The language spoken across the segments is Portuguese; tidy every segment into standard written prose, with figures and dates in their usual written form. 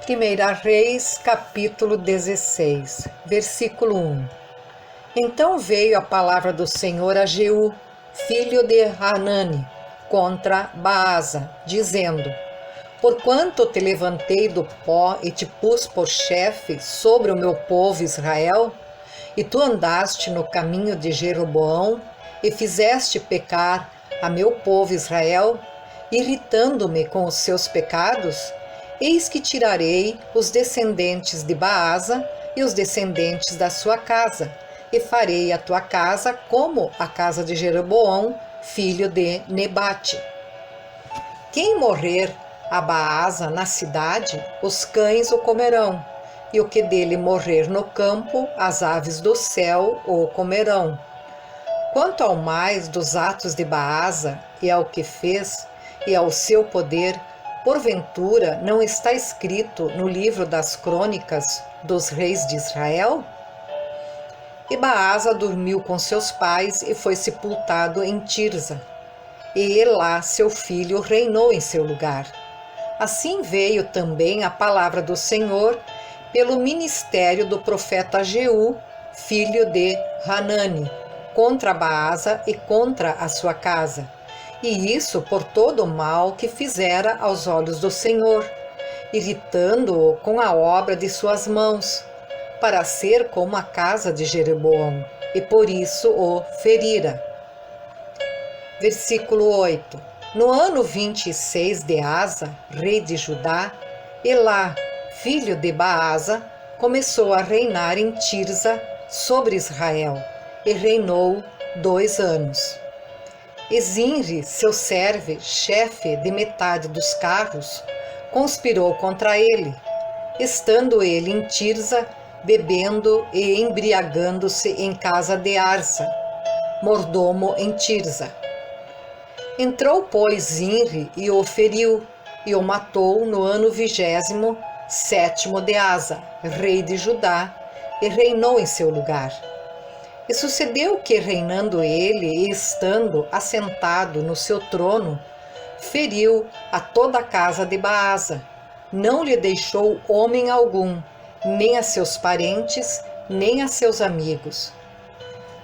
1 Reis, capítulo 16, versículo 1. Então veio a palavra do Senhor a Jeú, filho de Hanani, contra Baasa, dizendo: Porquanto te levantei do pó e te pus por chefe sobre o meu povo Israel, e tu andaste no caminho de Jeroboão, e fizeste pecar a meu povo Israel, irritando-me com os seus pecados, eis que tirarei os descendentes de Baasa e os descendentes da sua casa, e farei a tua casa como a casa de Jeroboão, filho de Nebate. Quem morrer a Baasa na cidade, os cães o comerão, e o que dele morrer no campo, as aves do céu o comerão. Quanto ao mais dos atos de Baasa, e ao que fez, e ao seu poder, porventura não está escrito no livro das crônicas dos reis de Israel? E Baasa dormiu com seus pais e foi sepultado em Tirza. E Elá, seu filho, reinou em seu lugar. Assim veio também a palavra do Senhor pelo ministério do profeta Jeú, filho de Hanani, contra Baasa e contra a sua casa, e isso por todo o mal que fizera aos olhos do Senhor, irritando-o com a obra de suas mãos, para ser como a casa de Jeroboão, e por isso o ferira. Versículo 8. No ano 26 de Asa, rei de Judá, Elá, filho de Baasa, começou a reinar em Tirza sobre Israel, e reinou 2 anos. E Zinri, seu servo, chefe de metade dos carros, conspirou contra ele, estando ele em Tirza, bebendo e embriagando-se em casa de Arsa, mordomo em Tirza. Entrou, pois, Zinri e o feriu, e o matou no ano 27º de Asa, rei de Judá, e reinou em seu lugar. E sucedeu que, reinando ele e estando assentado no seu trono, feriu a toda a casa de Baasa, não lhe deixou homem algum, nem a seus parentes, nem a seus amigos.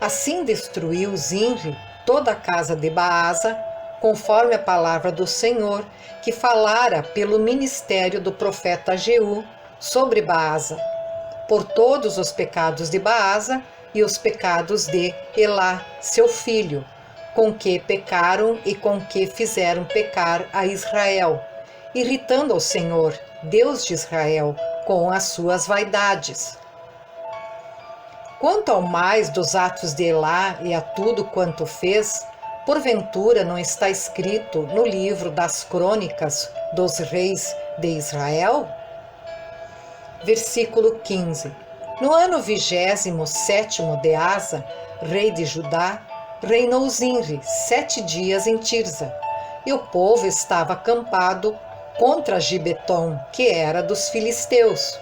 Assim destruiu Zinri toda a casa de Baasa, conforme a palavra do Senhor, que falara pelo ministério do profeta Jeú sobre Baasa, por todos os pecados de Baasa e os pecados de Elá, seu filho, com que pecaram e com que fizeram pecar a Israel, irritando ao Senhor, Deus de Israel, com as suas vaidades. Quanto ao mais dos atos de Elá e a tudo quanto fez, porventura não está escrito no livro das crônicas dos reis de Israel? Versículo 15. No ano 27º de Asa, rei de Judá, reinou Zinri 7 dias em Tirza, e o povo estava acampado contra Gibeton, que era dos filisteus.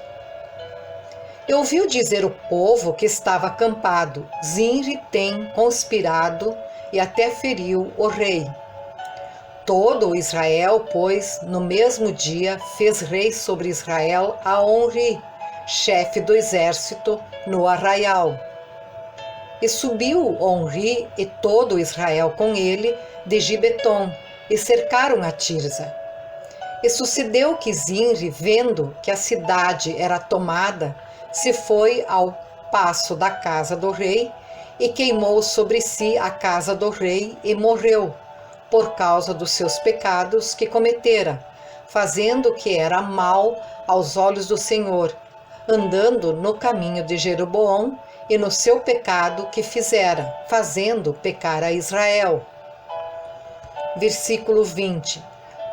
E ouviu dizer o povo que estava acampado: Zinri tem conspirado e até feriu o rei. Todo o Israel, pois, no mesmo dia, fez rei sobre Israel a Onri, chefe do exército, no arraial. E subiu Onri e todo Israel com ele de Gibeton, e cercaram a Tirza. E sucedeu que Zinri, vendo que a cidade era tomada, se foi ao paço da casa do rei, e queimou sobre si a casa do rei, e morreu, por causa dos seus pecados que cometera, fazendo o que era mal aos olhos do Senhor, andando no caminho de Jeroboão e no seu pecado que fizera, fazendo pecar a Israel. Versículo 20.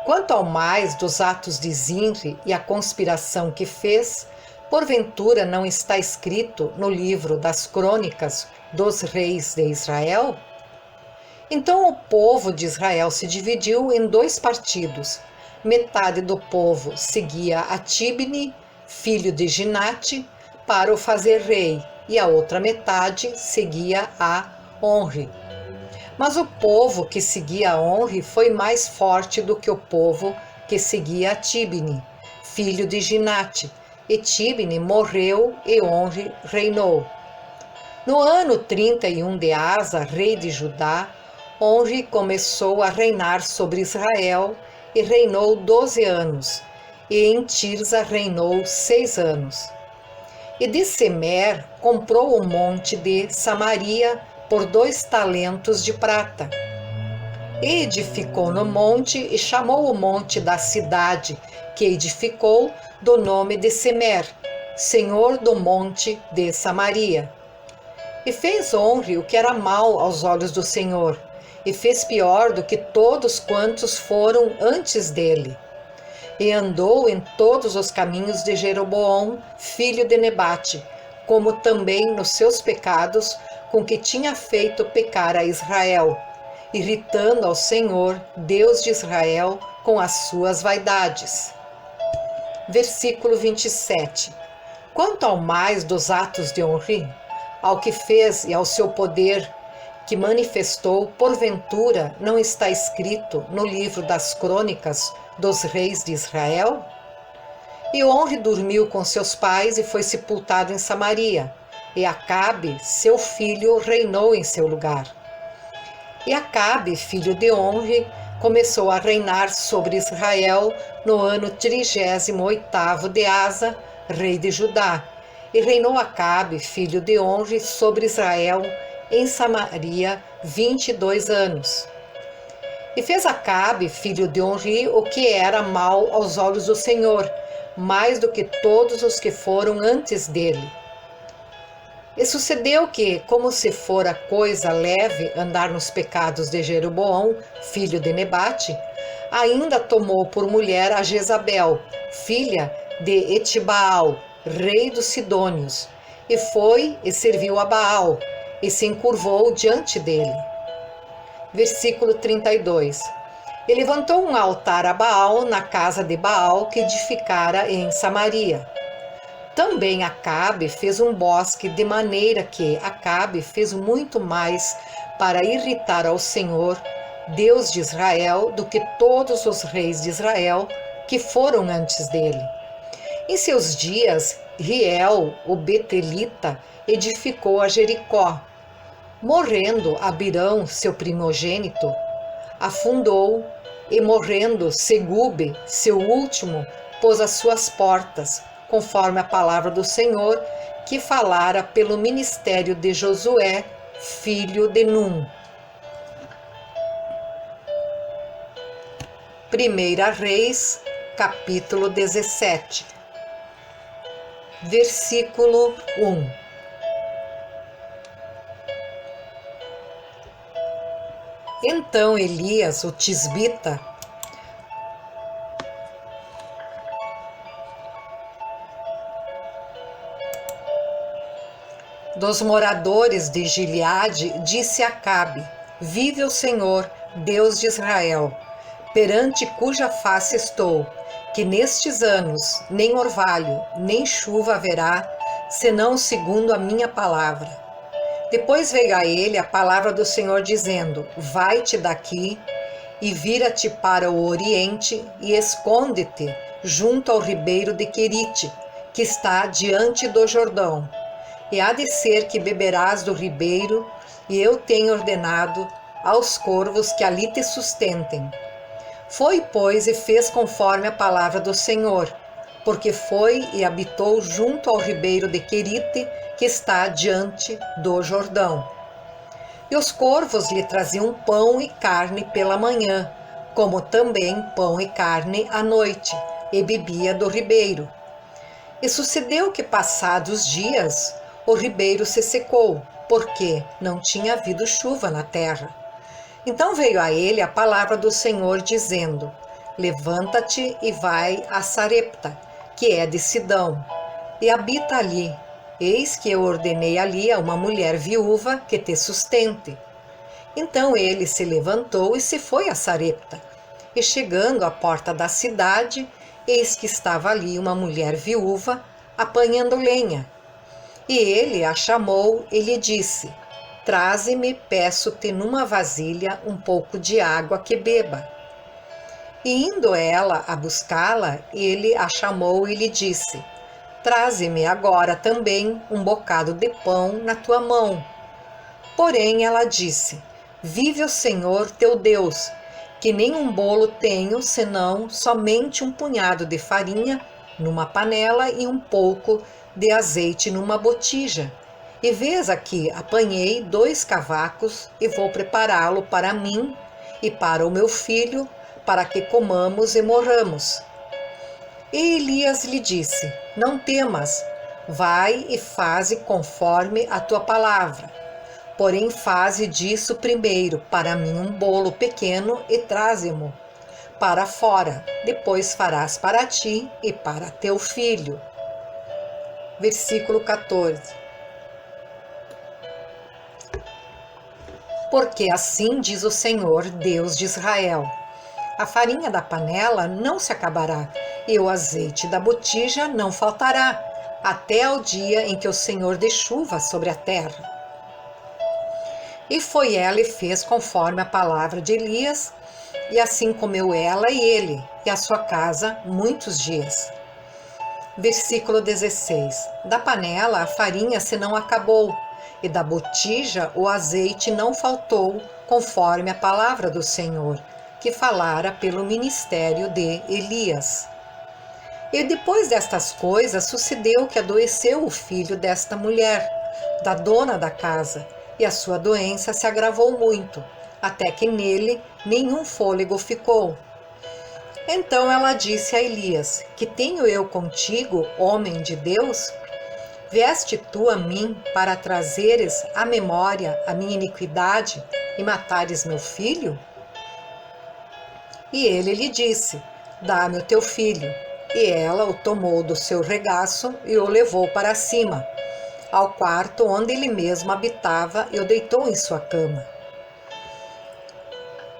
Quanto ao mais dos atos de Zinri e a conspiração que fez, porventura não está escrito no livro das crônicas dos reis de Israel? Então o povo de Israel se dividiu em 2 partidos. Metade do povo seguia a Tibni, filho de Ginate, para o fazer rei, e a outra metade seguia a Onri. Mas o povo que seguia a Onri foi mais forte do que o povo que seguia a Tibni, filho de Ginate, e Tibne morreu e Onri reinou. No ano 31 de Asa, rei de Judá, Onri começou a reinar sobre Israel e reinou 12 anos, e em Tirza reinou 6 anos. E de Semer comprou o monte de Samaria por 2 talentos de prata. E edificou no monte e chamou o monte da cidade que edificou do nome de Semer, senhor do monte de Samaria. E fez Onri o que era mal aos olhos do Senhor, e fez pior do que todos quantos foram antes dele. E andou em todos os caminhos de Jeroboão, filho de Nebate, como também nos seus pecados, com que tinha feito pecar a Israel, irritando ao Senhor, Deus de Israel, com as suas vaidades. Versículo 27. Quanto ao mais dos atos de Onri, ao que fez e ao seu poder que manifestou, porventura não está escrito no livro das crônicas dos reis de Israel? E Onri dormiu com seus pais e foi sepultado em Samaria, e Acabe, seu filho, reinou em seu lugar. E Acabe, filho de Onri, começou a reinar sobre Israel no ano 38º de Asa, rei de Judá, e reinou Acabe, filho de Onri, sobre Israel, em Samaria, 22 anos. E fez Acabe, filho de Onri, o que era mal aos olhos do Senhor, mais do que todos os que foram antes dele. E sucedeu que, como se fora coisa leve andar nos pecados de Jeroboão, filho de Nebate, ainda tomou por mulher a Jezabel, filha de Etibaal, rei dos Sidônios, e foi e serviu a Baal, e se encurvou diante dele. Versículo 32. E levantou um altar a Baal na casa de Baal que edificara em Samaria. Também Acabe fez um bosque, de maneira que Acabe fez muito mais para irritar ao Senhor, Deus de Israel, do que todos os reis de Israel que foram antes dele. Em seus dias, Riel, o Betelita, edificou a Jericó. Morrendo Abirão, seu primogênito, afundou, e morrendo Segube, seu último, pôs as suas portas, conforme a palavra do Senhor, que falara pelo ministério de Josué, filho de Num. 1 Reis, capítulo 17, versículo 1. Então Elias, o tisbita, dos moradores de Gileade, disse a Acabe: Vive o Senhor, Deus de Israel, perante cuja face estou, que nestes anos nem orvalho, nem chuva haverá, senão segundo a minha palavra. Depois veio a ele a palavra do Senhor, dizendo: Vai-te daqui e vira-te para o oriente e esconde-te junto ao ribeiro de Querite, que está diante do Jordão. E há de ser que beberás do ribeiro, e eu tenho ordenado aos corvos que ali te sustentem. Foi, pois, e fez conforme a palavra do Senhor, porque foi e habitou junto ao ribeiro de Querite, que está diante do Jordão. E os corvos lhe traziam pão e carne pela manhã, como também pão e carne à noite, e bebia do ribeiro. E sucedeu que, passados dias, o ribeiro se secou, porque não tinha havido chuva na terra. Então veio a ele a palavra do Senhor, dizendo: Levanta-te e vai a Sarepta, que é de Sidão, e habita ali. Eis que eu ordenei ali a uma mulher viúva que te sustente. Então ele se levantou e se foi a Sarepta. E chegando à porta da cidade, eis que estava ali uma mulher viúva, apanhando lenha. E ele a chamou e lhe disse: Traze-me, peço-te, numa vasilha um pouco de água que beba. E indo ela a buscá-la, ele a chamou e lhe disse: Traze-me agora também um bocado de pão na tua mão. Porém ela disse: Vive o Senhor teu Deus, que nem um bolo tenho, senão somente um punhado de farinha numa panela e um pouco de azeite numa botija. E vês aqui, apanhei 2 cavacos e vou prepará-lo para mim e para o meu filho, para que comamos e morramos. E Elias lhe disse: Não temas, vai e faze conforme a tua palavra. Porém faze disso primeiro para mim um bolo pequeno e traze-mo para fora. Depois farás para ti e para teu filho. Versículo 14. Porque assim diz o Senhor, Deus de Israel: a farinha da panela não se acabará, e o azeite da botija não faltará, até ao dia em que o Senhor dê chuva sobre a terra. E foi ela e fez conforme a palavra de Elias, e assim comeu ela e ele, e a sua casa, muitos dias. Versículo 16. Da panela a farinha se não acabou, e da botija o azeite não faltou, conforme a palavra do Senhor, que falara pelo ministério de Elias. E depois destas coisas sucedeu que adoeceu o filho desta mulher, da dona da casa, e a sua doença se agravou muito, até que nele nenhum fôlego ficou. Então ela disse a Elias: Que tenho eu contigo, homem de Deus? Vieste tu a mim para trazeres à memória a minha iniquidade e matares meu filho? E ele lhe disse: Dá-me o teu filho. E ela o tomou do seu regaço e o levou para cima, ao quarto onde ele mesmo habitava, e o deitou em sua cama.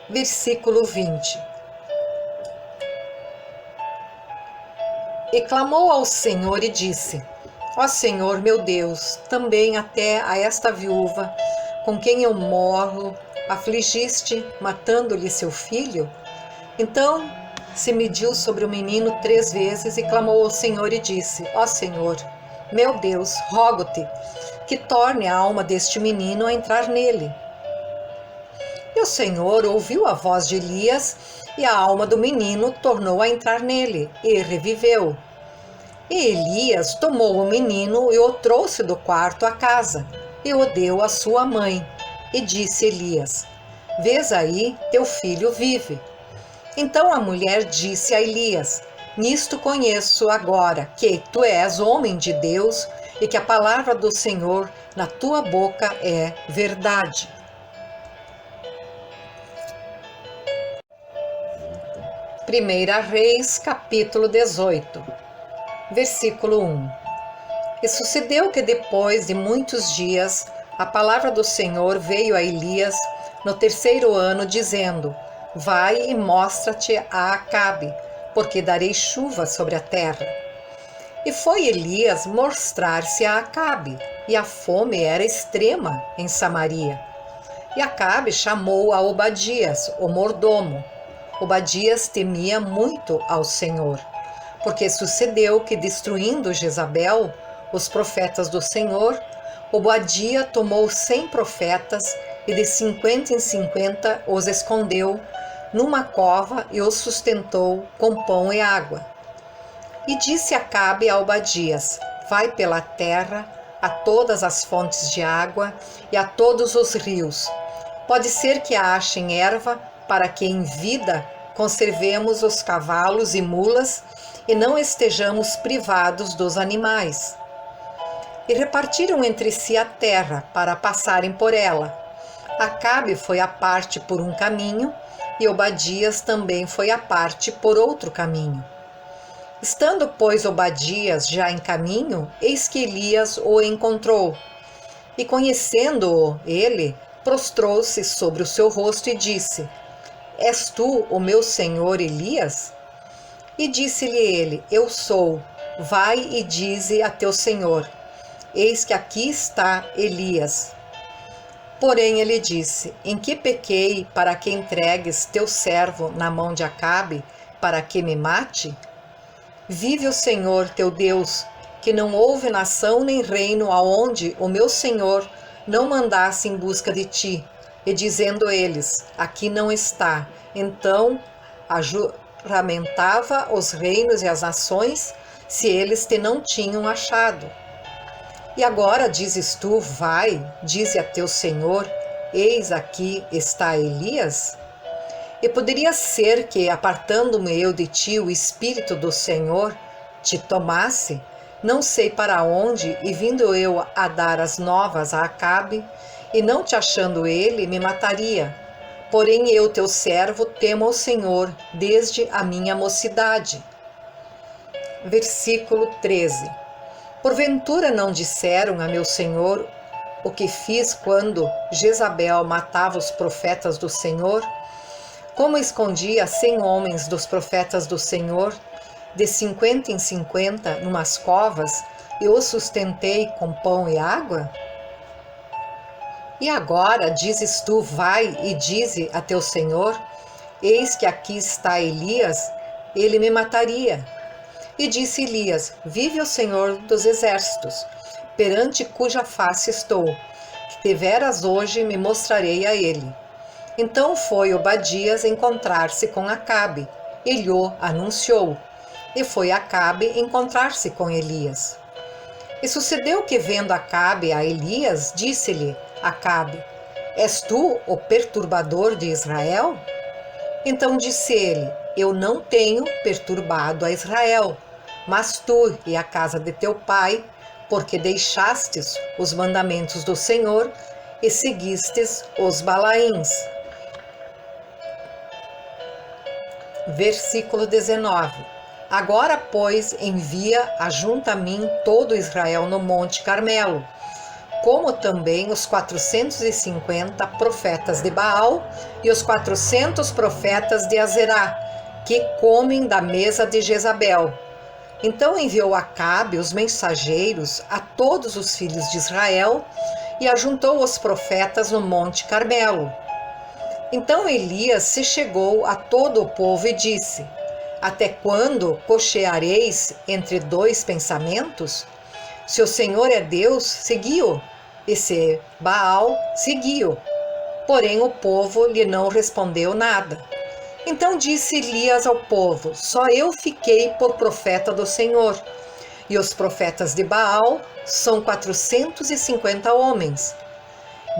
Versículo 20. E clamou ao Senhor e disse: Ó Senhor meu Deus, também até a esta viúva, com quem eu morro, afligiste, matando-lhe seu filho? Então se mediu sobre o menino 3 vezes e clamou ao Senhor e disse: Ó Senhor, meu Deus, rogo-te que torne a alma deste menino a entrar nele. E o Senhor ouviu a voz de Elias, e a alma do menino tornou a entrar nele, e reviveu. E Elias tomou o menino e o trouxe do quarto à casa, e o deu à sua mãe. E disse Elias: Vês aí, teu filho vive. Então a mulher disse a Elias: Nisto conheço agora que tu és homem de Deus e que a palavra do Senhor na tua boca é verdade. Primeira Reis, capítulo 18, versículo 1. E sucedeu que depois de muitos dias a palavra do Senhor veio a Elias no 3º ano, dizendo: Vai e mostra-te a Acabe, porque darei chuva sobre a terra. E foi Elias mostrar-se a Acabe, e a fome era extrema em Samaria. E Acabe chamou a Obadias, o mordomo. Obadias temia muito ao Senhor, porque sucedeu que, destruindo Jezabel, os profetas do Senhor, Obadia tomou 100 profetas e de 50 em 50 os escondeu numa cova e os sustentou com pão e água. E disse Acabe a Obadias: Vai pela terra a todas as fontes de água e a todos os rios. Pode ser que achem erva, para que em vida conservemos os cavalos e mulas e não estejamos privados dos animais. E repartiram entre si a terra para passarem por ela. Acabe foi à parte por um caminho, e Obadias também foi à parte por outro caminho. Estando, pois, Obadias já em caminho, eis que Elias o encontrou. E conhecendo-o ele, prostrou-se sobre o seu rosto e disse: És tu o meu senhor Elias? E disse-lhe ele: Eu sou. Vai e dize a teu senhor: Eis que aqui está Elias. Porém ele disse: Em que pequei para que entregues teu servo na mão de Acabe, para que me mate? Vive o Senhor teu Deus, que não houve nação nem reino aonde o meu Senhor não mandasse em busca de ti, e dizendo eles, aqui não está. Então ajuramentava os reinos e as nações, se eles te não tinham achado. E agora dizes tu, vai, dize a teu Senhor, eis aqui está Elias? E poderia ser que, apartando-me eu de ti, o Espírito do Senhor te tomasse, não sei para onde, e vindo eu a dar as novas a Acabe, e não te achando ele, me mataria. Porém eu, teu servo, temo ao Senhor desde a minha mocidade. Versículo 13. Porventura não disseram a meu Senhor o que fiz quando Jezabel matava os profetas do Senhor? Como escondia 100 homens dos profetas do Senhor, de 50 em 50, numas covas, e os sustentei com pão e água? E agora dizes tu, vai e dize a teu Senhor, eis que aqui está Elias, ele me mataria. E disse Elias, vive o Senhor dos exércitos, perante cuja face estou, que deveras hoje me mostrarei a ele. Então foi Obadias encontrar-se com Acabe, e lhe anunciou, e foi Acabe encontrar-se com Elias. E sucedeu que, vendo Acabe a Elias, disse-lhe Acabe, és tu o perturbador de Israel? Então disse ele, eu não tenho perturbado a Israel, mas tu e a casa de teu pai, porque deixastes os mandamentos do Senhor e seguistes os Balaíns. Versículo 19. Agora, pois, envia ajunta a mim todo Israel no monte Carmelo, como também os 450 profetas de Baal e os 400 profetas de Azerá, que comem da mesa de Jezabel. Então enviou Acabe os mensageiros a todos os filhos de Israel e ajuntou os profetas no monte Carmelo. Então Elias se chegou a todo o povo e disse, até quando cocheareis entre dois pensamentos? Se o Senhor é Deus, segui-o, e se Baal, segui-o. Porém o povo lhe não respondeu nada. Então disse Elias ao povo, só eu fiquei por profeta do Senhor, e os profetas de Baal são 450 homens.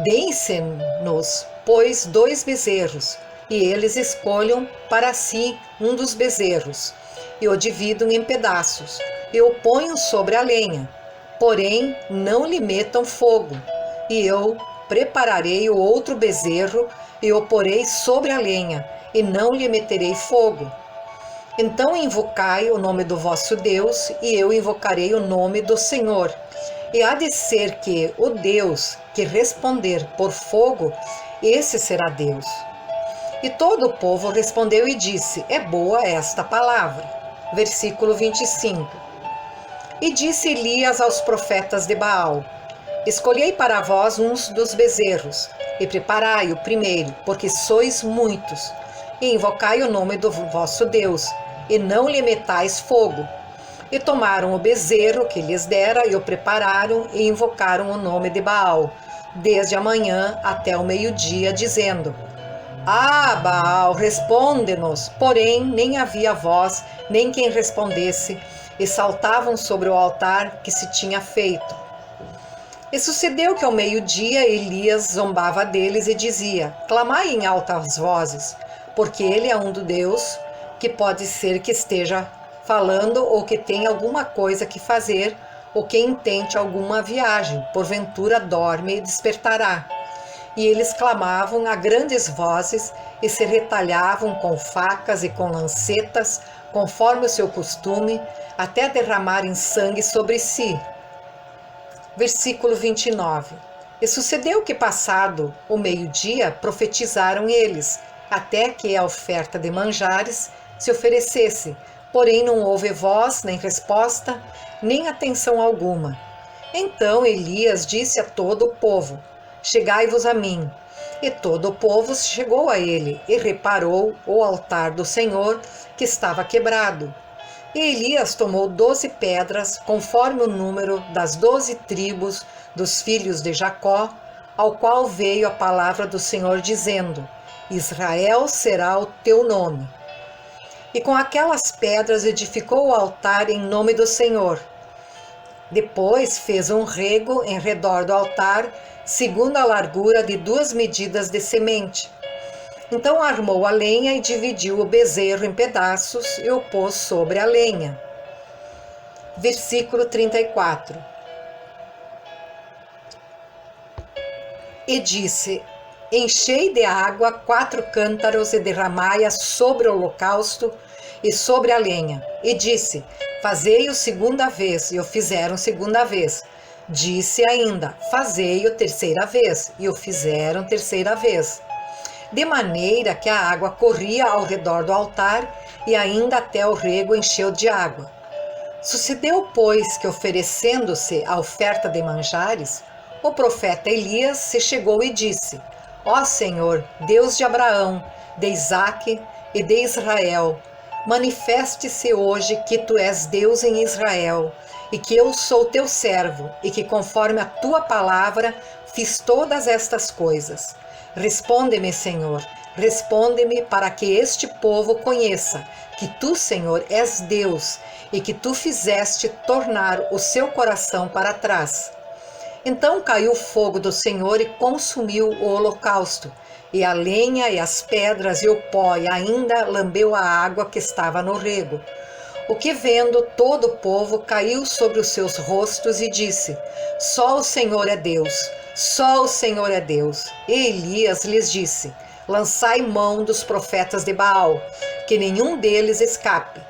Deem-se-nos, pois, 2 bezerros, e eles escolham para si um dos bezerros, e o dividam em pedaços, e o ponham sobre a lenha, porém não lhe metam fogo, e eu prepararei o outro bezerro, e o porei sobre a lenha, e não lhe meterei fogo. Então invocai o nome do vosso Deus, e eu invocarei o nome do Senhor. E há de ser que o Deus que responder por fogo, esse será Deus. E todo o povo respondeu e disse, é boa esta palavra. Versículo 25. E disse Elias aos profetas de Baal, escolhei para vós uns dos bezerros, e preparai o primeiro, porque sois muitos, e invocai o nome do vosso Deus, e não lhe metais fogo. E tomaram o bezerro que lhes dera, e o prepararam, e invocaram o nome de Baal, desde a manhã até o meio-dia, dizendo, ah, Baal, responde-nos. Porém, nem havia voz, nem quem respondesse, e saltavam sobre o altar que se tinha feito. E sucedeu que ao meio-dia Elias zombava deles e dizia, clamai em altas vozes, porque ele é um do Deus, que pode ser que esteja falando ou que tenha alguma coisa que fazer, ou que intente alguma viagem, porventura dorme e despertará. E eles clamavam a grandes vozes e se retalhavam com facas e com lancetas, conforme o seu costume, até derramarem sangue sobre si. Versículo 29. E sucedeu que, passado o meio-dia, profetizaram eles, até que a oferta de manjares se oferecesse, porém não houve voz, nem resposta, nem atenção alguma. Então Elias disse a todo o povo, chegai-vos a mim. E todo o povo chegou a ele e reparou o altar do Senhor que estava quebrado. E Elias tomou 12 pedras, conforme o número das 12 tribos dos filhos de Jacó, ao qual veio a palavra do Senhor dizendo: Israel será o teu nome. E com aquelas pedras edificou o altar em nome do Senhor. Depois fez um rego em redor do altar, segundo a largura de 2 medidas de semente. Então armou a lenha e dividiu o bezerro em pedaços e o pôs sobre a lenha. Versículo 34. E disse: Enchei de água 4 cântaros e derramai-a sobre o holocausto e sobre a lenha. E disse: Fazei-o segunda vez, e o fizeram segunda vez. Disse ainda: Fazei-o terceira vez, e o fizeram terceira vez. De maneira que a água corria ao redor do altar, e ainda até o rego encheu de água. Sucedeu, pois, que oferecendo-se a oferta de manjares, o profeta Elias se chegou e disse: Ó Senhor, Deus de Abraão, de Isaque e de Israel, manifeste-se hoje que tu és Deus em Israel, e que eu sou teu servo, e que conforme a tua palavra fiz todas estas coisas. Responde-me, Senhor, responde-me para que este povo conheça que tu, Senhor, és Deus, e que tu fizeste tornar o seu coração para trás. Então caiu o fogo do Senhor e consumiu o holocausto, e a lenha e as pedras e o pó, e ainda lambeu a água que estava no rego. O que vendo todo o povo caiu sobre os seus rostos e disse: Só o Senhor é Deus, só o Senhor é Deus. E Elias lhes disse: Lançai mão dos profetas de Baal, que nenhum deles escape.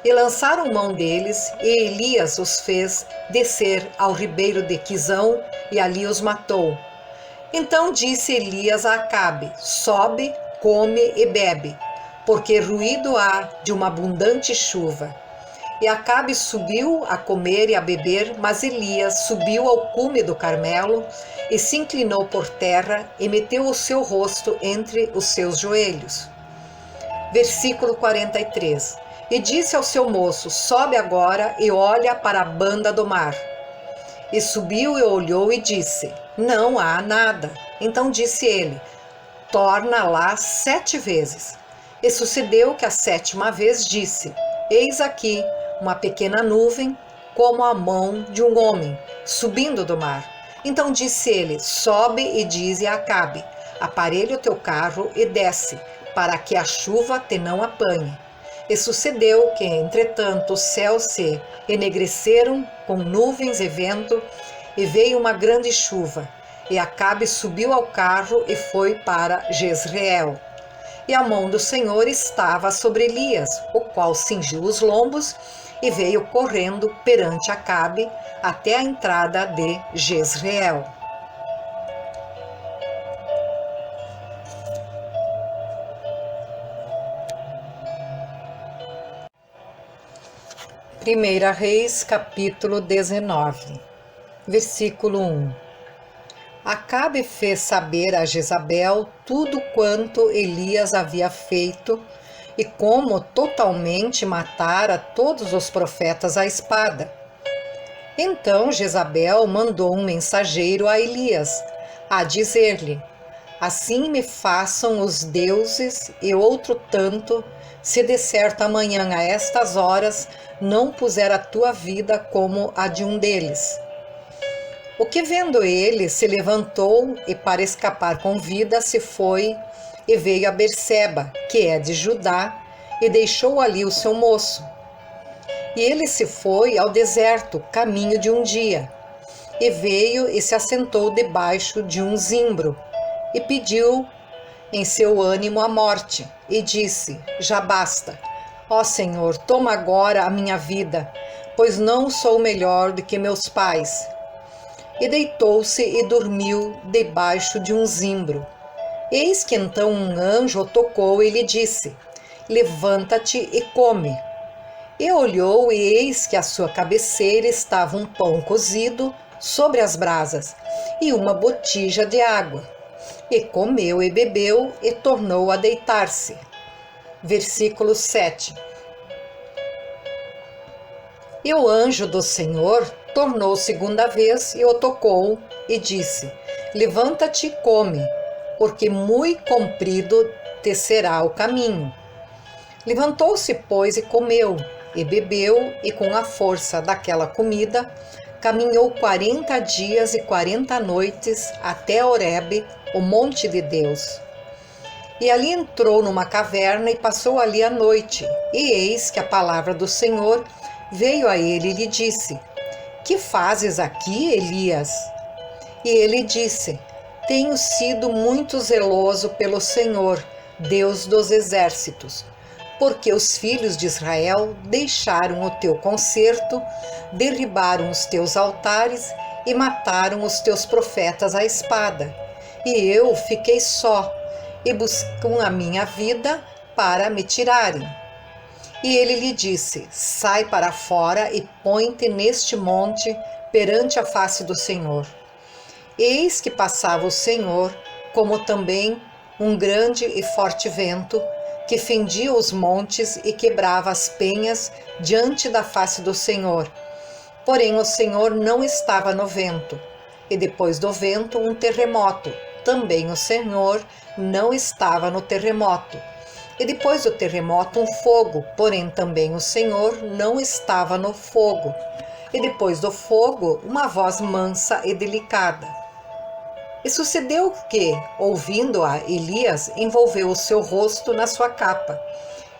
E lançaram mão deles, e Elias os fez descer ao ribeiro de Quizão, e ali os matou. Então disse Elias a Acabe: Sobe, come e bebe, porque ruído há de uma abundante chuva. E Acabe subiu a comer e a beber, mas Elias subiu ao cume do Carmelo, e se inclinou por terra, e meteu o seu rosto entre os seus joelhos. Versículo 43. E disse ao seu moço: Sobe agora e olha para a banda do mar. E subiu e olhou e disse: Não há nada. Então disse ele: Torna lá 7 vezes. E sucedeu que a 7ª vez disse: Eis aqui uma pequena nuvem, como a mão de um homem, subindo do mar. Então disse ele: Sobe e dize a Acabe: Aparelha o teu carro e desce, para que a chuva te não apanhe. E sucedeu que, entretanto, os céus se enegreceram com nuvens e vento, e veio uma grande chuva. E Acabe subiu ao carro e foi para Jezreel. E a mão do Senhor estava sobre Elias, o qual cingiu os lombos e veio correndo perante Acabe até a entrada de Jezreel. Primeira Reis, capítulo 19, versículo 1. Acabe fez saber a Jezabel tudo quanto Elias havia feito e como totalmente matara todos os profetas à espada. Então Jezabel mandou um mensageiro a Elias, a dizer-lhe: Assim me façam os deuses e outro tanto, se de certo amanhã a estas horas não puser a tua vida como a de um deles. O que vendo ele, se levantou e para escapar com vida se foi e veio a Berseba, que é de Judá, e deixou ali o seu moço. E ele se foi ao deserto, caminho de um dia, e veio e se assentou debaixo de um zimbro, e pediu em seu ânimo a morte, e disse: Já basta, ó Senhor, toma agora a minha vida, pois não sou melhor do que meus pais. E deitou-se e dormiu debaixo de um zimbro. Eis que então um anjo o tocou e lhe disse: Levanta-te e come. E olhou, e eis que à sua cabeceira estava um pão cozido sobre as brasas e uma botija de água. E comeu e bebeu e tornou a deitar-se. Versículo 7. E o anjo do Senhor tornou segunda vez e o tocou e disse: Levanta-te e come, porque muito comprido te será o caminho. Levantou-se, pois, e comeu, e bebeu, e com a força daquela comida, caminhou 40 dias e 40 noites até Horebe, o monte de Deus. E ali entrou numa caverna e passou ali a noite. E eis que a palavra do Senhor veio a ele e lhe disse: Que fazes aqui, Elias? E ele disse: Tenho sido muito zeloso pelo Senhor, Deus dos exércitos, porque os filhos de Israel deixaram o teu concerto, derribaram os teus altares e mataram os teus profetas à espada. E eu fiquei só, e buscam a minha vida para me tirarem. E ele lhe disse: Sai para fora e põe-te neste monte perante a face do Senhor. Eis que passava o Senhor, como também um grande e forte vento, que fendia os montes e quebrava as penhas diante da face do Senhor. Porém o Senhor não estava no vento. E depois do vento um terremoto. Também o Senhor não estava no terremoto. E depois do terremoto um fogo, porém também o Senhor não estava no fogo. E depois do fogo uma voz mansa e delicada. E sucedeu que, ouvindo-a, Elias envolveu o seu rosto na sua capa,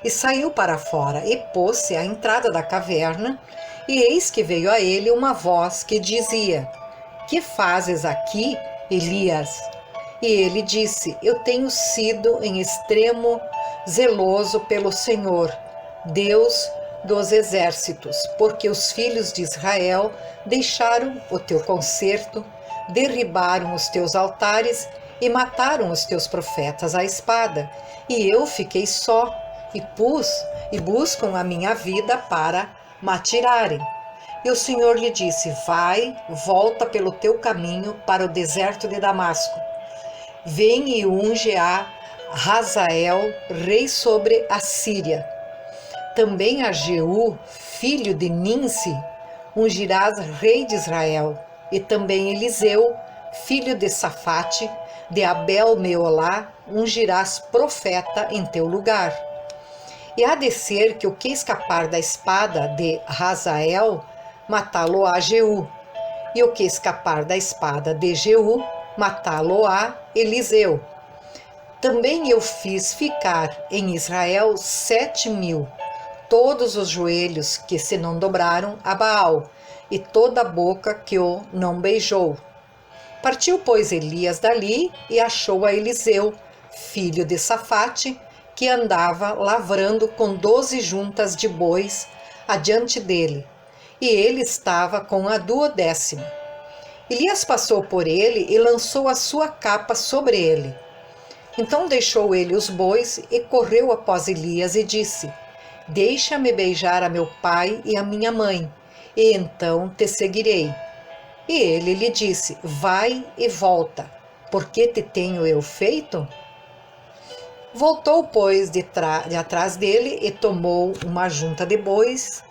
e saiu para fora, e pôs-se à entrada da caverna, e eis que veio a ele uma voz que dizia: Que fazes aqui, Elias? E ele disse: Eu tenho sido em extremo zeloso pelo Senhor, Deus dos exércitos, porque os filhos de Israel deixaram o teu concerto, derribaram os teus altares e mataram os teus profetas à espada. E eu fiquei só, e buscam a minha vida para me atirarem. E o Senhor lhe disse: Vai, volta pelo teu caminho para o deserto de Damasco. Vem e unge a Hazael, rei sobre a Síria. Também a Jeú, filho de Ninsi, ungirás rei de Israel. E também Eliseu, filho de Safate, de Abel-Meolá, ungirás profeta em teu lugar. E há de ser que o que escapar da espada de Hazael, matá-lo-á Jeú, e o que escapar da espada de Jeú, matá-lo-á Eliseu. Também eu fiz ficar em Israel 7.000, todos os joelhos que se não dobraram a Baal, e toda a boca que o não beijou. Partiu, pois, Elias dali e achou a Eliseu, filho de Safate, que andava lavrando com 12 juntas de bois adiante dele, e ele estava com a 12ª. Elias passou por ele e lançou a sua capa sobre ele. Então deixou ele os bois e correu após Elias e disse: Deixa-me beijar a meu pai e a minha mãe, e então te seguirei. E ele lhe disse: Vai e volta, porque te tenho eu feito? Voltou, pois, de atrás dele e tomou uma junta de bois,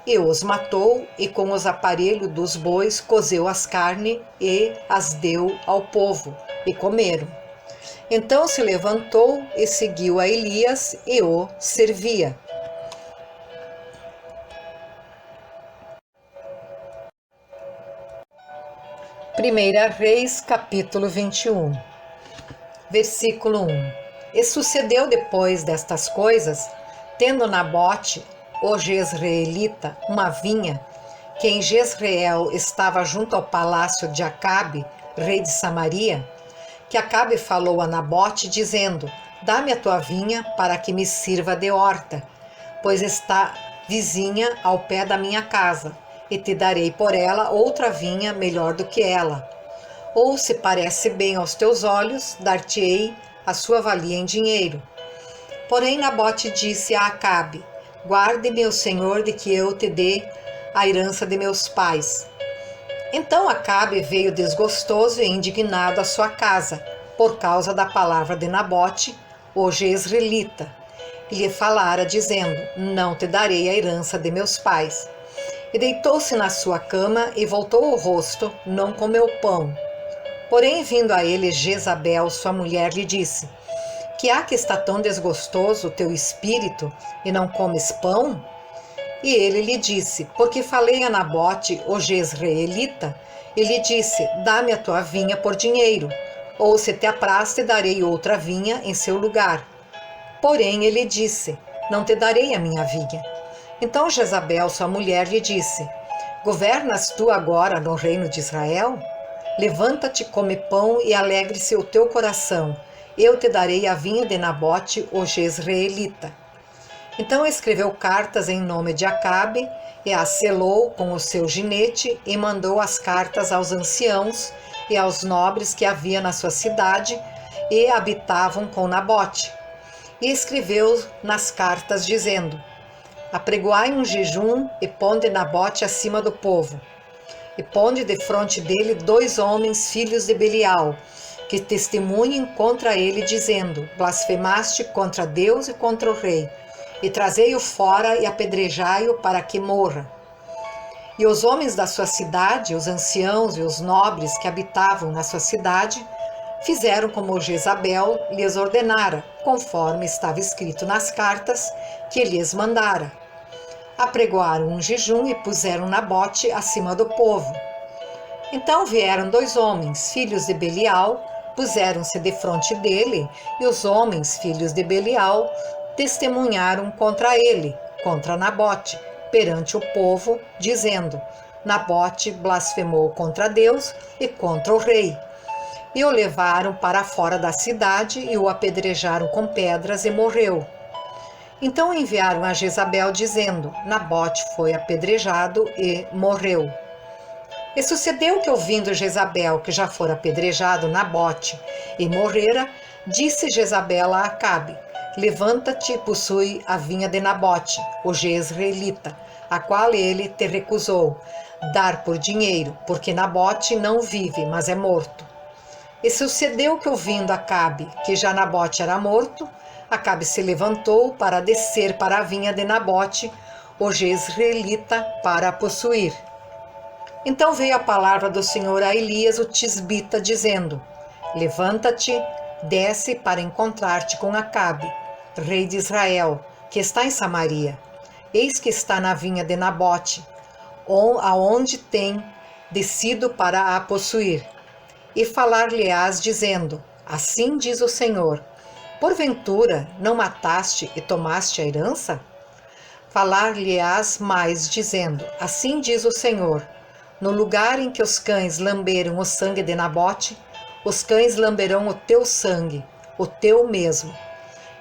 e os matou, e com os aparelhos dos bois cozeu as carnes e as deu ao povo, e comeram. Então se levantou e seguiu a Elias e o servia. Primeira Reis, capítulo 21, versículo 1. E sucedeu depois destas coisas, tendo Nabote, o jezreelita, uma vinha, que em Jezreel estava junto ao palácio de Acabe, rei de Samaria, que Acabe falou a Nabote, dizendo: Dá-me a tua vinha para que me sirva de horta, pois está vizinha ao pé da minha casa, e te darei por ela outra vinha melhor do que ela. Ou, se parece bem aos teus olhos, dar-te-ei a sua valia em dinheiro. Porém Nabote disse a Acabe: Guarde-me o Senhor de que eu te dê a herança de meus pais. Então Acabe veio desgostoso e indignado à sua casa, por causa da palavra de Nabote, o jezreelita, e lhe falara, dizendo: não te darei a herança de meus pais. E deitou-se na sua cama e voltou o rosto, não comeu pão. Porém, vindo a ele Jezabel, sua mulher, lhe disse: que há que está tão desgostoso o teu espírito e não comes pão? E ele lhe disse: porque falei a Nabote, o jezreelita, e lhe disse: dá-me a tua vinha por dinheiro, ou se te apraz, te darei outra vinha em seu lugar. Porém ele disse: não te darei a minha vinha. Então Jezabel, sua mulher, lhe disse: governas tu agora no reino de Israel? Levanta-te, come pão e alegre-se o teu coração. Eu te darei a vinha de Nabote, o jezreelita. Então escreveu cartas em nome de Acabe e as selou com o seu ginete e mandou as cartas aos anciãos e aos nobres que havia na sua cidade e habitavam com Nabote. E escreveu nas cartas dizendo: apregoai um jejum e ponde Nabote acima do povo. E ponde defronte dele 2 homens, filhos de Belial, que testemunhem contra ele, dizendo: blasfemaste contra Deus e contra o rei. E trazei-o fora e apedrejai-o para que morra. E os homens da sua cidade, os anciãos e os nobres que habitavam na sua cidade, fizeram como Jezabel lhes ordenara, conforme estava escrito nas cartas que lhes mandara. Apregoaram um jejum e puseram Nabote acima do povo. Então vieram 2 homens, filhos de Belial, puseram-se defronte dele, e os homens, filhos de Belial, testemunharam contra ele, contra Nabote, perante o povo, dizendo: Nabote blasfemou contra Deus e contra o rei. E o levaram para fora da cidade e o apedrejaram com pedras e morreu. Então enviaram a Jezabel, dizendo: Nabote foi apedrejado e morreu. E sucedeu que, ouvindo Jezabel que já fora apedrejado Nabote e morrera, disse Jezabel a Acabe: levanta-te e possui a vinha de Nabote, o jezreelita, a qual ele te recusou dar por dinheiro, porque Nabote não vive, mas é morto. E sucedeu que, ouvindo Acabe que já Nabote era morto, Acabe se levantou para descer para a vinha de Nabote, o jezreelita, para a possuir. Então veio a palavra do Senhor a Elias, o tisbita, dizendo: levanta-te, desce para encontrar-te com Acabe, rei de Israel, que está em Samaria. Eis que está na vinha de Nabote, aonde tem descido para a possuir. E falar-lhe-ás, dizendo: assim diz o Senhor: porventura não mataste e tomaste a herança? Falar-lhe-ás mais, dizendo: assim diz o Senhor: no lugar em que os cães lamberam o sangue de Nabote, os cães lamberão o teu sangue, o teu mesmo.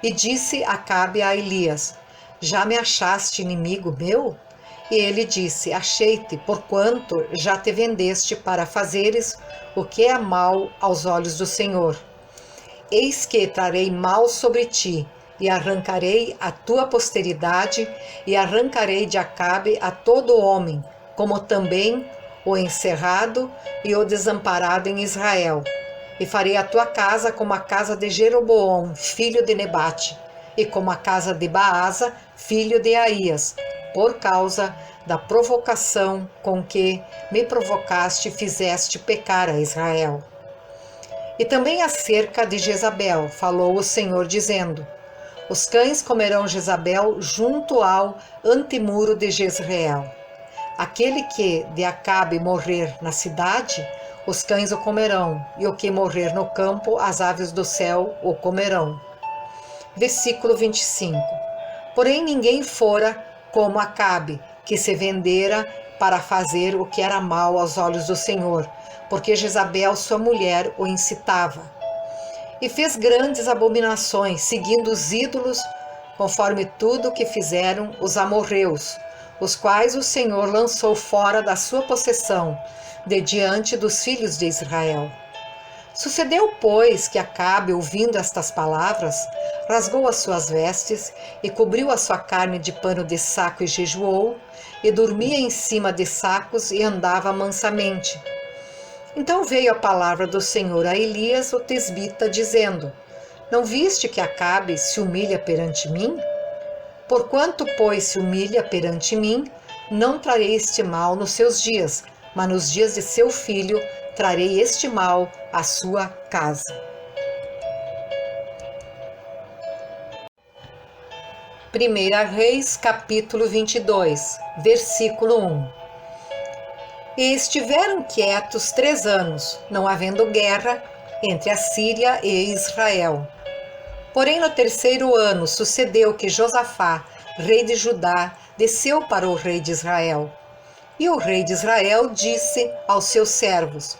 E disse Acabe a Elias: já me achaste inimigo meu? E ele disse: achei-te, porquanto já te vendeste para fazeres o que é mal aos olhos do Senhor. Eis que trarei mal sobre ti, e arrancarei a tua posteridade, e arrancarei de Acabe a todo homem, como também o encerrado e o desamparado em Israel. E farei a tua casa como a casa de Jeroboão, filho de Nebate, e como a casa de Baasa, filho de Aías, por causa da provocação com que me provocaste e fizeste pecar a Israel. E também acerca de Jezabel falou o Senhor, dizendo: os cães comerão Jezabel junto ao antemuro de Jezreel. Aquele que de Acabe morrer na cidade, os cães o comerão, e o que morrer no campo, as aves do céu o comerão. Versículo 25. Porém ninguém fora como Acabe, que se vendera para fazer o que era mal aos olhos do Senhor, porque Jezabel, sua mulher, o incitava. E fez grandes abominações, seguindo os ídolos, conforme tudo o que fizeram os amorreus, os quais o Senhor lançou fora da sua possessão, de diante dos filhos de Israel. Sucedeu, pois, que Acabe, ouvindo estas palavras, rasgou as suas vestes e cobriu a sua carne de pano de saco e jejuou, e dormia em cima de sacos e andava mansamente. Então veio a palavra do Senhor a Elias, o tesbita, dizendo: Não viste que Acabe se humilha perante mim? Porquanto, pois, se humilha perante mim, não trarei este mal nos seus dias, mas nos dias de seu filho trarei este mal à sua casa. Primeira Reis, capítulo 22, versículo 1. E estiveram quietos 3 anos, não havendo guerra entre a Síria e Israel. Porém, no 3º ano, sucedeu que Josafá, rei de Judá, desceu para o rei de Israel. E o rei de Israel disse aos seus servos: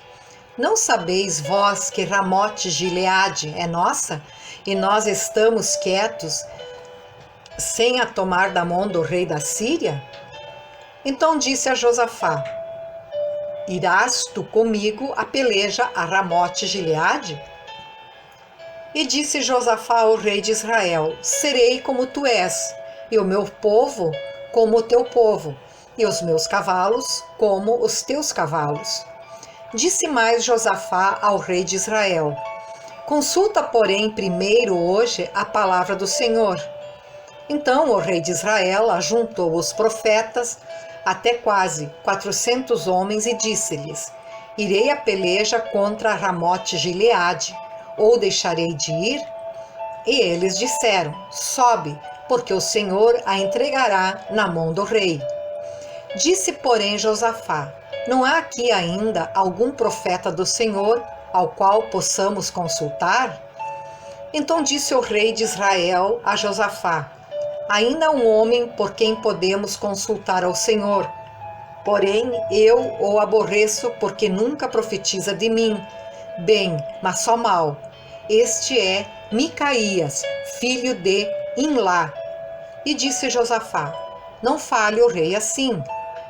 Não sabeis vós que Ramote-Gileade é nossa, e nós estamos quietos, sem a tomar da mão do rei da Síria? Então disse a Josafá: Irás tu comigo a peleja a Ramote-Gileade? E disse Josafá ao rei de Israel: Serei como tu és, e o meu povo como o teu povo, e os meus cavalos como os teus cavalos. Disse mais Josafá ao rei de Israel: Consulta, porém, primeiro hoje a palavra do Senhor. Então o rei de Israel ajuntou os profetas, até quase 400 homens, e disse-lhes: Irei a peleja contra Ramote-Gileade, ou deixarei de ir? E eles disseram: Sobe, porque o Senhor a entregará na mão do rei. Disse, porém, Josafá: Não há aqui ainda algum profeta do Senhor ao qual possamos consultar? Então disse o rei de Israel a Josafá: Ainda há um homem por quem podemos consultar ao Senhor. Porém, eu o aborreço, porque nunca profetiza de mim bem, mas só mal. Este é Micaías, filho de Imlá. E disse Josafá: Não fale o rei assim.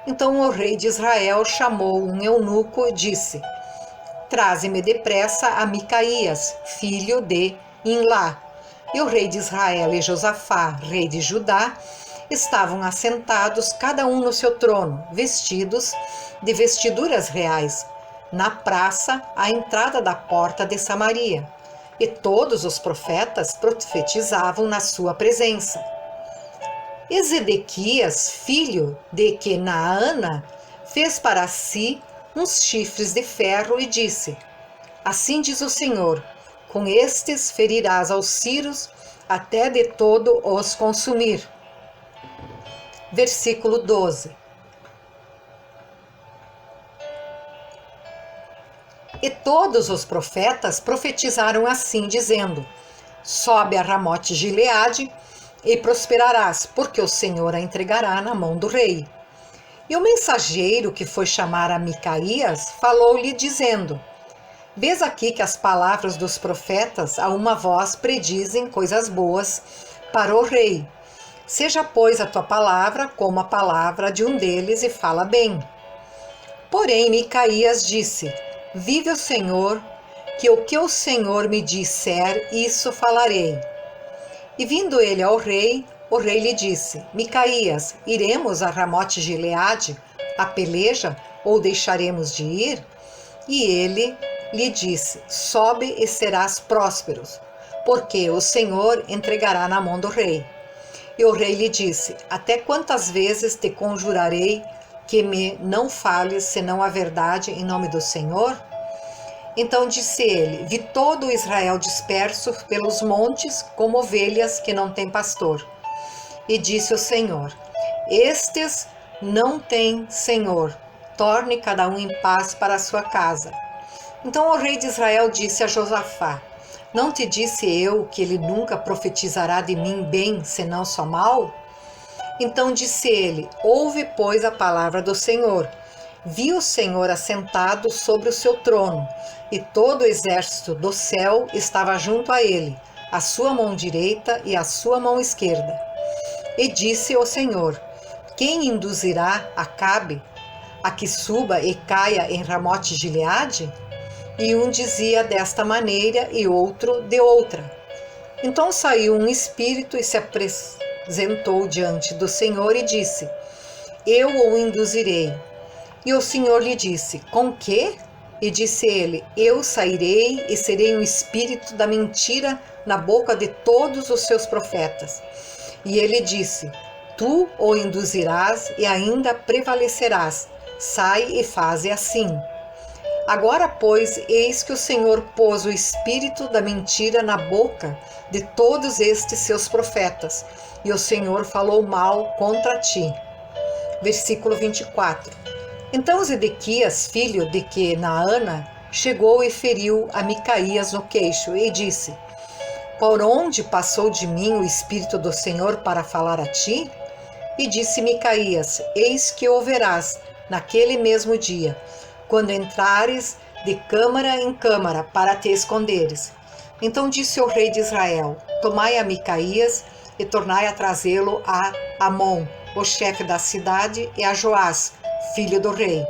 Então o rei de Israel chamou um eunuco e disse: Traze-me depressa a Micaías, filho de Imlá. E o rei de Israel e Josafá, rei de Judá, estavam assentados, cada um no seu trono, vestidos de vestiduras reais, na praça à entrada da porta de Samaria. E todos os profetas profetizavam na sua presença. E Zedequias, filho de Kenaana, fez para si uns chifres de ferro e disse: Assim diz o Senhor: Com estes ferirás aos sírios até de todo os consumir. Versículo 12. E todos os profetas profetizaram assim, dizendo: Sobe a Ramote-Gileade e prosperarás, porque o Senhor a entregará na mão do rei. E o mensageiro que foi chamar a Micaías falou-lhe, dizendo: Vês aqui que as palavras dos profetas a uma voz predizem coisas boas para o rei. Seja, pois, a tua palavra como a palavra de um deles, e fala bem. Porém, Micaías disse: Vive o Senhor, que o Senhor me disser, isso falarei. E vindo ele ao rei, o rei lhe disse: Micaías, iremos a Ramote-Gileade, a peleja, ou deixaremos de ir? E ele lhe disse: Sobe e serás próspero, porque o Senhor entregará na mão do rei. E o rei lhe disse: Até quantas vezes te conjurarei que me não fales senão a verdade em nome do Senhor? Então disse ele: Vi todo Israel disperso pelos montes, como ovelhas que não têm pastor. E disse o Senhor: Estes não têm Senhor, torne cada um em paz para a sua casa. Então o rei de Israel disse a Josafá: Não te disse eu que ele nunca profetizará de mim bem, senão só mal? Então disse ele: Ouve, pois, a palavra do Senhor. Vi o Senhor assentado sobre o seu trono, e todo o exército do céu estava junto a ele, a sua mão direita e a sua mão esquerda. E disse o Senhor: Quem induzirá Acabe a que suba e caia em Ramote-Gileade? E um dizia desta maneira e outro de outra. Então saiu um espírito e se apresentou diante do Senhor e disse: Eu o induzirei. E o Senhor lhe disse: Com quê? E disse ele: Eu sairei e serei um espírito da mentira na boca de todos os seus profetas. E ele disse: Tu o induzirás e ainda prevalecerás. Sai e faze assim. Agora, pois, eis que o Senhor pôs o espírito da mentira na boca de todos estes seus profetas, e o Senhor falou mal contra ti. Versículo 24. Então Zedequias, filho de Kenaana, chegou e feriu a Micaías no queixo e disse: Por onde passou de mim o espírito do Senhor para falar a ti? E disse Micaías: Eis que o verás naquele mesmo dia, quando entrares de câmara em câmara para te esconderes. Então disse o rei de Israel: Tomai a Micaías e tornai a trazê-lo a Amon, o chefe da cidade, e a Joás, filho do rei.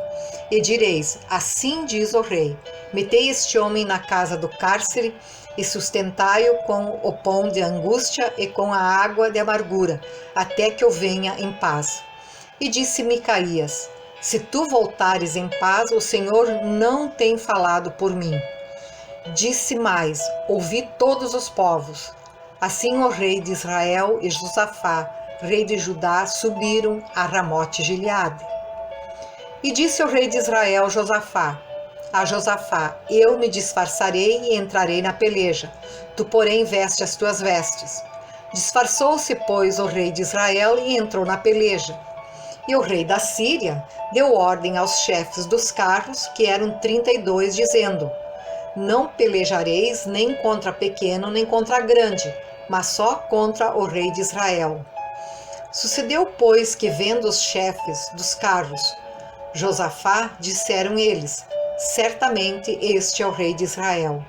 E direis: Assim diz o rei: Metei este homem na casa do cárcere e sustentai-o com o pão de angústia e com a água de amargura, até que eu venha em paz. E disse Micaías: Se tu voltares em paz, o Senhor não tem falado por mim. Disse mais: Ouvi todos os povos. Assim o rei de Israel e Josafá, rei de Judá, subiram a Ramote-Gileade. E disse o rei de Israel a Josafá: Eu me disfarçarei e entrarei na peleja. Tu, porém, veste as tuas vestes. Disfarçou-se, pois, o rei de Israel e entrou na peleja. E o rei da Síria deu ordem aos chefes dos carros, que eram 32, dizendo: Não pelejareis nem contra pequeno, nem contra grande, mas só contra o rei de Israel. Sucedeu, pois, que vendo os chefes dos carros Josafá, disseram eles: Certamente este é o rei de Israel.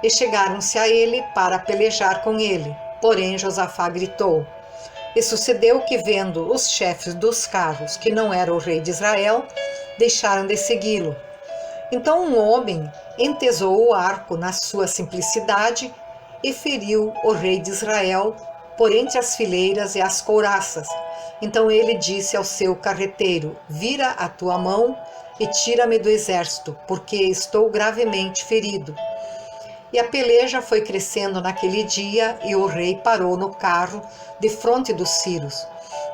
E chegaram-se a ele para pelejar com ele. Porém Josafá gritou. E sucedeu que, vendo os chefes dos carros que não era o rei de Israel, deixaram de segui-lo. Então um homem entesou o arco na sua simplicidade e feriu o rei de Israel por entre as fileiras e as couraças. Então ele disse ao seu carreteiro: Vira a tua mão e tira-me do exército, porque estou gravemente ferido. E a peleja foi crescendo naquele dia, e o rei parou no carro defronte dos sírios.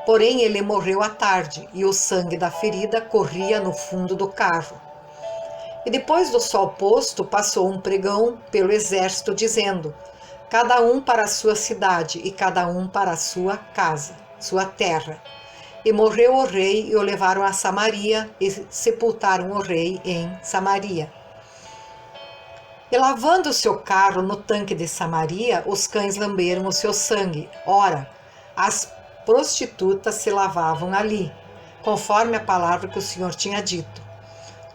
Porém ele morreu à tarde, e o sangue da ferida corria no fundo do carro. E depois do sol posto, passou um pregão pelo exército, dizendo: Cada um para a sua cidade, e cada um para a sua casa, sua terra. E morreu o rei, e o levaram a Samaria, e sepultaram o rei em Samaria. E lavando o seu carro no tanque de Samaria, os cães lamberam o seu sangue. Ora, as prostitutas se lavavam ali, conforme a palavra que o Senhor tinha dito.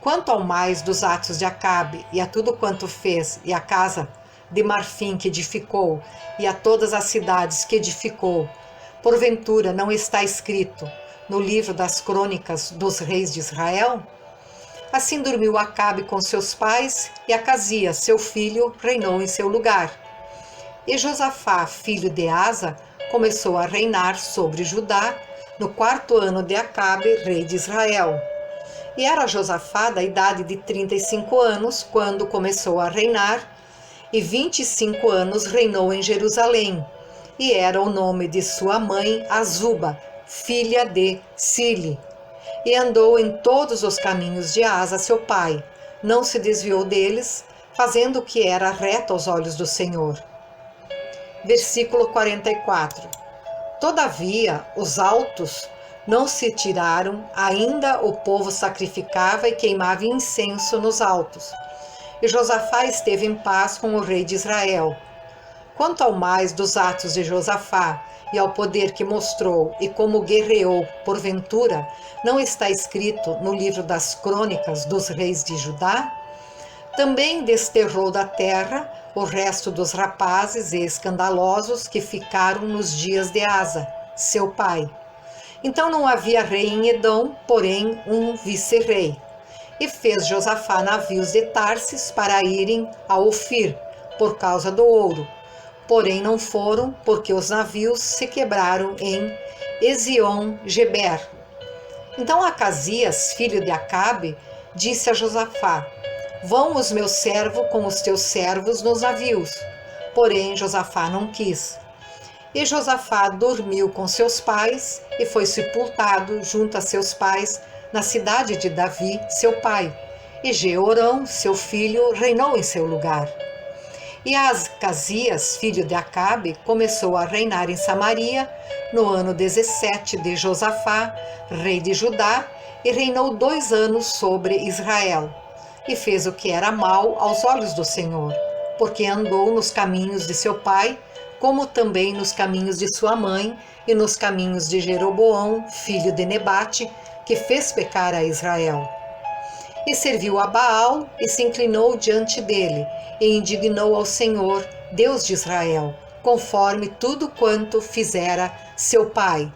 Quanto ao mais dos atos de Acabe, e a tudo quanto fez, e a casa de marfim que edificou, e a todas as cidades que edificou, porventura não está escrito no livro das crônicas dos reis de Israel? Assim dormiu Acabe com seus pais, e Acasias, seu filho, reinou em seu lugar. E Josafá, filho de Asa, começou a reinar sobre Judá no 4º ano de Acabe, rei de Israel. E era Josafá da idade de 35 anos, quando começou a reinar, e 25 anos reinou em Jerusalém. E era o nome de sua mãe Azuba, filha de Sili. E andou em todos os caminhos de Asa, seu pai, não se desviou deles, fazendo o que era reto aos olhos do Senhor. Versículo 44. Todavia, os altos não se tiraram, ainda o povo sacrificava e queimava incenso nos altos. E Josafá esteve em paz com o rei de Israel. Quanto ao mais dos atos de Josafá, e ao poder que mostrou e como guerreou, porventura, não está escrito no livro das crônicas dos reis de Judá? Também desterrou da terra o resto dos rapazes e escandalosos que ficaram nos dias de Asa, seu pai. Então não havia rei em Edom, porém um vice-rei. E fez Josafá navios de Tarsis para irem a Ofir, por causa do ouro. Porém não foram, porque os navios se quebraram em Ezion-Geber. Então Acasias, filho de Acabe, disse a Josafá: Vão os meus servos com os teus servos nos navios. Porém, Josafá não quis. E Josafá dormiu com seus pais e foi sepultado junto a seus pais na cidade de Davi, seu pai. E Jeorão, seu filho, reinou em seu lugar. E Acasias, filho de Acabe, começou a reinar em Samaria no ano 17 de Josafá, rei de Judá, e reinou 2 anos sobre Israel. E fez o que era mal aos olhos do Senhor, porque andou nos caminhos de seu pai, como também nos caminhos de sua mãe, e nos caminhos de Jeroboão, filho de Nebate, que fez pecar a Israel. E serviu a Baal, e se inclinou diante dele, e indignou ao Senhor, Deus de Israel, conforme tudo quanto fizera seu pai,